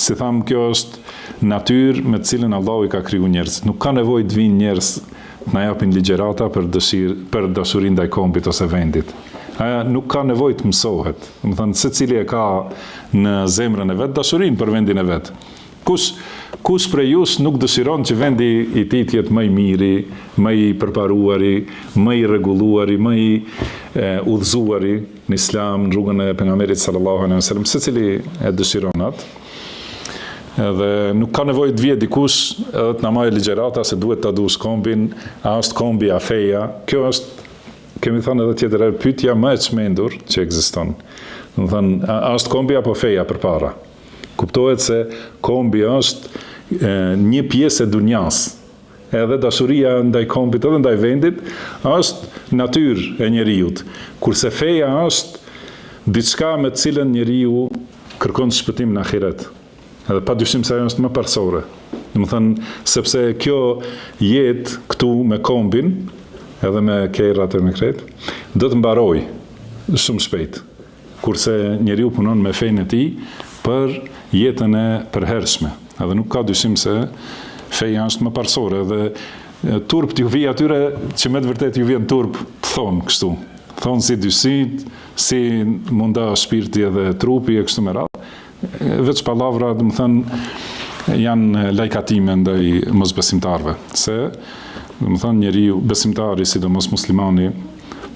si thamë, kjo është natyrë me të cilën Allahu i ka kriju njerëz. Nuk ka nevojë të vinë njerëz të na japin ligjërata për dashurinë ndaj kombit ose vendit. Aja nuk ka nevojë të mësohet. Do të thënë, secili e ka në zemrën e vet dashurinë për vendin e vet. Kush prej jush nuk dëshiron që vendi i tij të jetë më i miri, më i përparuari, më i rregulluari, më i udhëzuari në Islam, në rrugën e pejgamberit sallallahu alaihi wasallam, secili e dëshiron atë. Edhe nuk ka nevojë të vijë dikush edhe të na marrë ligjërata se duhet ta dush kombin, a është kombi a feja. Kjo është, kemi thënë edhe tjetër herë, pyetja më e çmendur që ekziston. Do të thënë, a është kombi apo feja përpara? Kuptohet se kombi është një pjesë e dunjas. Edhe dashuria ndaj kombit edhe ndaj vendit është natyrë e njeriut. Kurse feja është diçka me të cilën njeriu kërkon shpëtim në ahiret. Edhe pa dyshim se ajo është më parsore. Do të thënë, sepse kjo jetë këtu me kombin, edhe me kerrat e me kret, do të mbaroj shumë shpejt. Kurse njeriu punon me fenë e tij për jetën e përhershme. Edhe nuk ka dyshim se feja është më parsore. Edhe turp t'ju vijë atyre që me të vërtet ju vjen turp të thonë kështu. Thonë si dyshit, si munda shpirti edhe trupi e kështu me radhë. Veç palavra, do të thënë, janë lajkatime ndaj mosbesimtarëve. Se, do të thënë, njeriu besimtari, sidomos muslimani,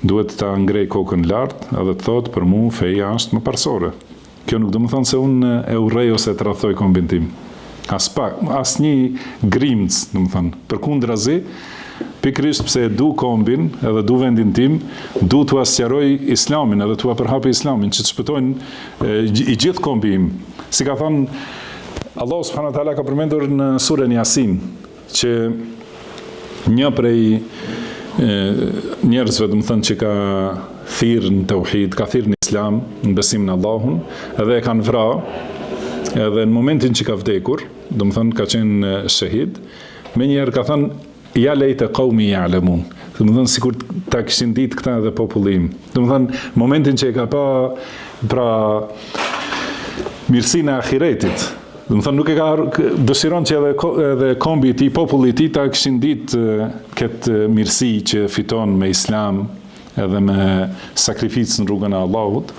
duhet ta ngrej kokën lart edhe të thotë për mua feja është më parsore. Kjo nuk do të thënë se unë e urrej ose e tradhtoj kombin tim. As pak, as një grimc, do të thënë. Përkundrazi, pikërisht pse e du kombin edhe du vendin tim, du t'u asqaroj Islamin edhe t'u përhapi Islamin, që të shpëtojnë i gjithë kombi im. Si ka thënë, Allah subhanahu wa taala ka përmendur në surën Yasin, që një prej njerëzve, do të thënë, që ka thirrë në tauhid, ka thirrë në Islam, në besim në Allahun, edhe e kanë vrarë, edhe në momentin që ka vdekur, do të thënë, ka qenë shahid, menjëherë ka thënë, ja lejte qaumi ya'lamun. Do të thënë, sikur ta kishin ditë këta edhe populli im. Do të thënë, momentin që e ka pa pra mirësinë e ahiretit. Do të thënë, nuk e ka dëshiron që edhe kombi i tij, populli i tij ta kishin ditë këtë mirësi që fiton me Islam edhe me sakrificë në rrugën e Allahut.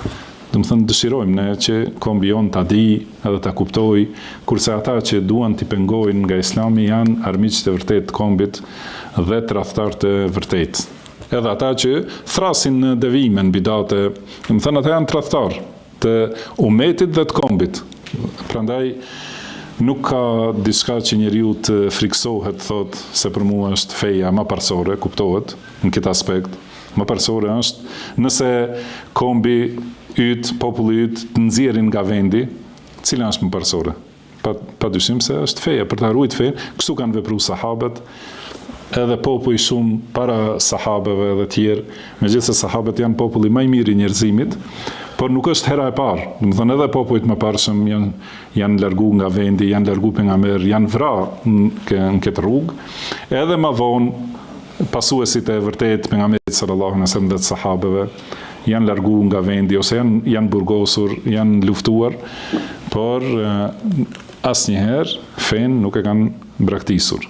Do të thënë, dëshirojmë ne që kombi jon ta di edhe ta kuptoj, kurse ata që duan t'i pengojnë nga Islami janë armiqtë e vërtet të kombit dhe tradhtarët e vërtet. Edhe ata që thrasin në devime, në bidate, do të thënë, ata janë tradhtar të umetit dhe të kombit. Prandaj nuk ka diçka që njeriu të friksohet, thotë se për mua është feja më parsore, kuptohet në këtë aspekt. Më parsore është nëse kombi yt, populli yt të nxjerrin nga vendi, cila është më parsore? Pa dyshim se është feja, për të harruajt fenë, kështu kanë vepruar sahabët, edhe popull shumë para sahabeve dhe tjerë, megjithëse sahabët janë populli më i mirë i njerëzimit, por nuk është hera e parë. Do të thënë, edhe popujt më parshëm janë largu nga vendi, janë largu pejgamber, janë vrarë në këtë rrugë, edhe më vonë pasuesit e vërtet pejgamberit sallallahu alaihi wasallam dhe të sahabeve janë largu nga vendi ose janë burgosur, janë luftuar, por asnjëherë fen nuk e kanë braktisur.